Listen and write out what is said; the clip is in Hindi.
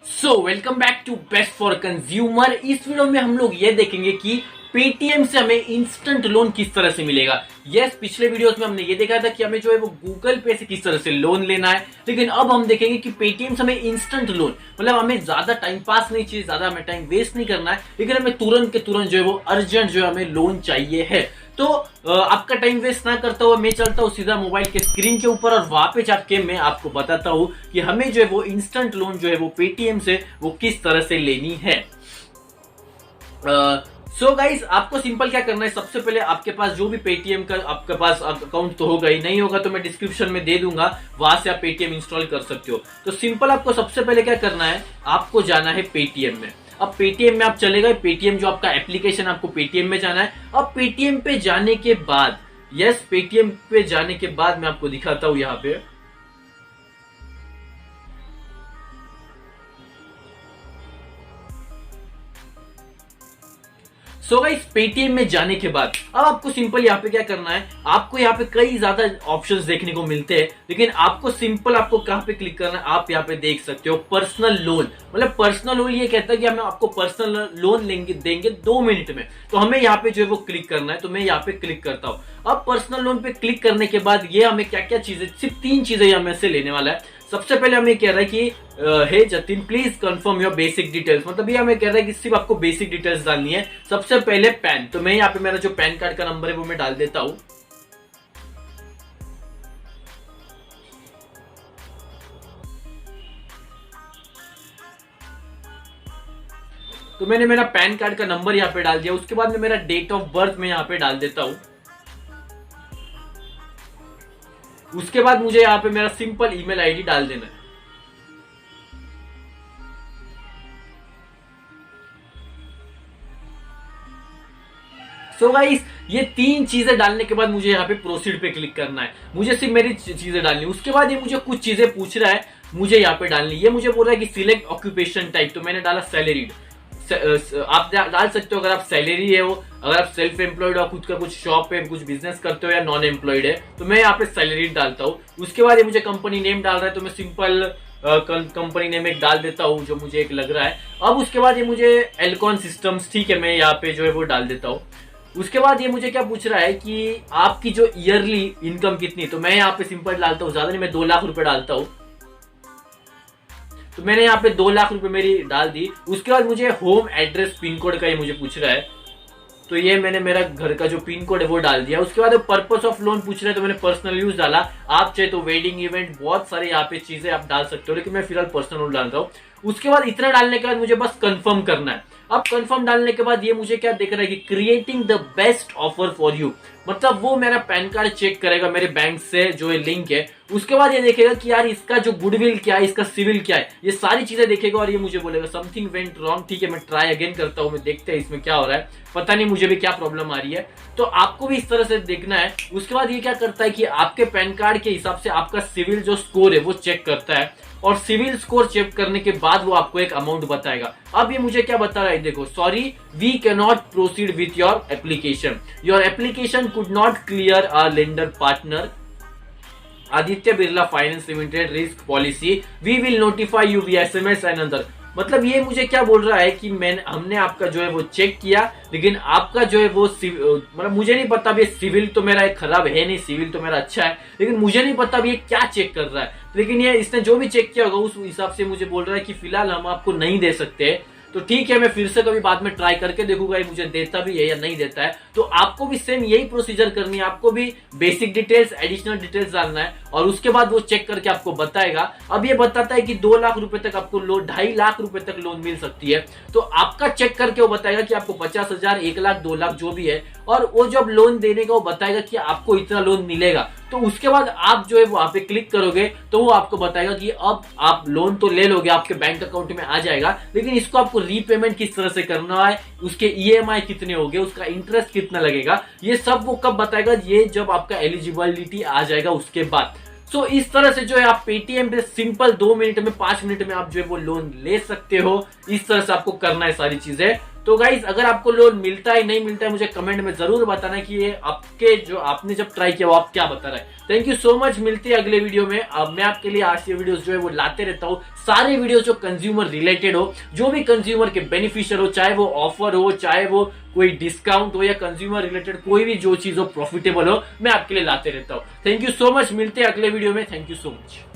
Welcome back to Best for Consumer. इस वीडियो में हम लोग ये देखेंगे कि पेटीएम से हमें इंस्टेंट लोन किस तरह से मिलेगा। यस, पिछले वीडियोस में हमने ये देखा था कि हमें जो है वो गूगल पे से किस तरह से लोन लेना है, लेकिन अब हम देखेंगे कि पेटीएम से हमें इंस्टेंट लोन, मतलब हमें ज्यादा टाइम पास नहीं चाहिए, ज्यादा हमें टाइम वेस्ट नहीं करना है, लेकिन हमें तुरंत के तुरंत जो है वो अर्जेंट जो है हमें लोन चाहिए है। तो आपका टाइम वेस्ट ना करता हुआ मैं चलता हूँ सीधा मोबाइल के स्क्रीन के ऊपर और वहां पे जाके मैं आपको बताता हूँ कि हमें जो है वो इंस्टेंट लोन जो है वो पेटीएम से वो किस तरह से लेनी है। सो गाइस, आपको सिंपल क्या करना है, सबसे पहले आपके पास जो भी पेटीएम का आपके पास अकाउंट तो होगा ही, नहीं होगा तो मैं डिस्क्रिप्शन में दे दूंगा, वहां से आप पेटीएम इंस्टॉल कर सकते हो। तो सिंपल आपको सबसे पहले क्या करना है, आपको जाना है पेटीएम में। अब पेटीएम में आप चले गए, पेटीएम जो आपका एप्लीकेशन, आपको पेटीएम में जाना है। अब पेटीएम पे जाने के बाद, यस, पेटीएम पे जाने के बाद मैं आपको दिखाता हूं यहां पे। सो गाइस, पेटीएम में जाने के बाद अब आपको सिंपल यहाँ पे क्या करना है, आपको यहाँ पे कई ज्यादा ऑप्शंस देखने को मिलते हैं, लेकिन आपको सिंपल आपको कहाँ पे क्लिक करना है, आप यहाँ पे देख सकते हो पर्सनल लोन। मतलब पर्सनल लोन ये कहता है कि हमें आपको पर्सनल लोन देंगे 2 मिनट में। तो हमें यहाँ पे जो है वो क्लिक करना है, तो मैं यहाँ पे क्लिक करता हूँ। अब पर्सनल लोन पे क्लिक करने के बाद ये हमें क्या क्या चीजें, सिर्फ 3 चीजें हमें से लेने वाला है। सबसे पहले हमें कह रहा है कि hey Jatin please confirm your basic details, मतलब ये हमें कह रहा है कि सिर्फ आपको बेसिक डिटेल्स डालनी है। सबसे पहले पैन, तो मैं यहाँ पे मेरा जो पैन कार्ड का नंबर है वो मैं डाल देता हूं। तो मैंने मेरा पैन कार्ड का नंबर यहाँ पे डाल दिया। उसके बाद में मेरा डेट ऑफ बर्थ में यहाँ पे डाल देता हूं। उसके बाद मुझे यहाँ पे मेरा सिंपल ईमेल आईडी डाल देना है। सो गाइस, ये 3 चीजें डालने के बाद मुझे यहाँ पे प्रोसीड पे क्लिक करना है। मुझे सिर्फ मेरी चीजें डालनी है। उसके बाद ये मुझे कुछ चीजें पूछ रहा है, मुझे यहाँ पे डालनी है। ये मुझे बोल रहा है कि सिलेक्ट ऑक्यूपेशन टाइप, तो मैंने डाला सैलरीड। आप डाल सकते हो अगर आप सैलरी है वो, अगर आप सेल्फ एम्प्लॉयड हो, खुद का कुछ शॉप है, कुछ बिजनेस करते हो, या नॉन एम्प्लॉयड है, तो मैं यहाँ पे सैलरी डालता हूँ। उसके बाद ये मुझे कंपनी नेम डाल रहा है, तो मैं सिंपल कंपनी नेम एक डाल देता हूँ जो मुझे एक लग रहा है। अब उसके बाद ये मुझे एल्कॉन सिस्टम्स, ठीक है, मैं यहाँ पे जो है वो डाल देता हूँ। उसके बाद ये मुझे क्या पूछ रहा है कि आपकी जो ईयरली इनकम कितनी, तो मैं यहाँ पे सिंपल डालता हूँ, ज्यादा नहीं, मैं 2 लाख रुपए डालता हूँ। तो मैंने यहाँ पे 2 लाख रुपए मेरी डाल दी। उसके बाद मुझे होम एड्रेस पिन कोड का ये मुझे पूछ रहा है, तो ये मैंने मेरा घर का जो पिन कोड है वो डाल दिया। उसके बाद पर्पस ऑफ लोन पूछ रहा है, तो मैंने पर्सनल यूज डाला। आप चाहे तो वेडिंग इवेंट, बहुत सारे यहाँ पे चीजें आप डाल सकते हो, लेकिन मैं फिलहाल पर्सनल लोन डाल रहा हूँ। उसके बाद इतना डालने के बाद मुझे बस कंफर्म करना है। अब कंफर्म डालने के बाद ये मुझे क्या दिख रहा है कि creating the best offer for you, मतलब वो मेरा पैन कार्ड चेक करेगा मेरे बैंक से जो है लिंक है। उसके बाद ये देखेगा कि यार इसका जो गुडविल क्या है, इसका सिविल क्या है, ये सारी चीजें देखेगा और ये मुझे बोलेगा समथिंग वेंट रॉन्ग। ठीक है, मैं ट्राई अगेन करता हूँ, मैं देखते हैं इसमें क्या हो रहा है, पता नहीं मुझे भी क्या प्रॉब्लम आ रही है। तो आपको भी इस तरह से देखना है। उसके बाद ये क्या करता है कि आपके पैन कार्ड के हिसाब से आपका सिविल जो स्कोर है वो चेक करता है, और सिविल स्कोर चेक करने के बाद वो आपको एक अमाउंट बताएगा। अब ये मुझे क्या बता रहा है, देखो, sorry we can not proceed with your application, your application could not clear our lender partner Aditya Birla Finance Limited risk policy, we will notify you via SMS and other. मतलब ये मुझे क्या बोल रहा है कि हमने आपका जो है वो चेक किया, लेकिन आपका जो है वो मतलब मुझे नहीं पता भी, सिविल तो मेरा एक खराब है नहीं, सिविल तो मेरा अच्छा है, लेकिन मुझे नहीं पता भी ये क्या चेक कर रहा है। लेकिन ये इसने जो भी चेक किया होगा उस हिसाब से मुझे बोल रहा है कि फिलहाल हम आपको नहीं दे सकते। तो ठीक है, मैं फिर से कभी बाद में ट्राई करके देखूंगा ये मुझे देता भी है या नहीं देता है। तो आपको भी सेम यही प्रोसीजर करनी है, आपको भी बेसिक डिटेल्स, एडिशनल डिटेल्स डालना है, और उसके बाद वो चेक करके आपको बताएगा। अब ये बताता है कि 2 लाख रुपए तक आपको लोन, 2.5 लाख रुपए तक लोन मिल सकती है। तो आपका चेक करके वो बताएगा कि आपको 50,000, 1 लाख, 2 लाख जो भी है, और वो जब लोन देने का वो बताएगा कि आपको इतना लोन मिलेगा। तो उसके बाद आप जो है वहां पे क्लिक करोगे तो वो आपको बताएगा कि अब आप लोन तो ले लोगे, आपके बैंक अकाउंट में आ जाएगा, लेकिन इसको आपको रीपेमेंट किस तरह से करना है, उसके EMI कितने होंगे, उसका इंटरेस्ट कितना लगेगा, ये सब वो कब बताएगा, ये जब आपका एलिजिबिलिटी आ जाएगा उसके बाद। सो इस तरह से जो है आप पेटीएम पे सिंपल 2 मिनट में, 5 मिनट में आप जो है वो लोन ले सकते हो। इस तरह से आपको करना है सारी चीजें। तो गाइज अगर आपको लोन मिलता है नहीं मिलता है मुझे कमेंट में जरूर बताना कि ये आपके जो आपने जब ट्राई किया वो आप क्या बता रहे हैं। थैंक यू सो मच, मिलते हैं अगले वीडियो में। अब मैं आपके लिए आज ये वीडियोस जो है वो लाते रहता हूँ, सारे वीडियोस जो कंज्यूमर रिलेटेड हो, जो भी कंज्यूमर के बेनिफिशियल हो, चाहे वो ऑफर हो, चाहे वो कोई डिस्काउंट हो या कंज्यूमर रिलेटेड कोई भी जो चीज हो प्रॉफिटेबल हो, मैं आपके लिए लाते रहता हूँ। थैंक यू सो मच, मिलते हैं अगले वीडियो में। Thank you so much.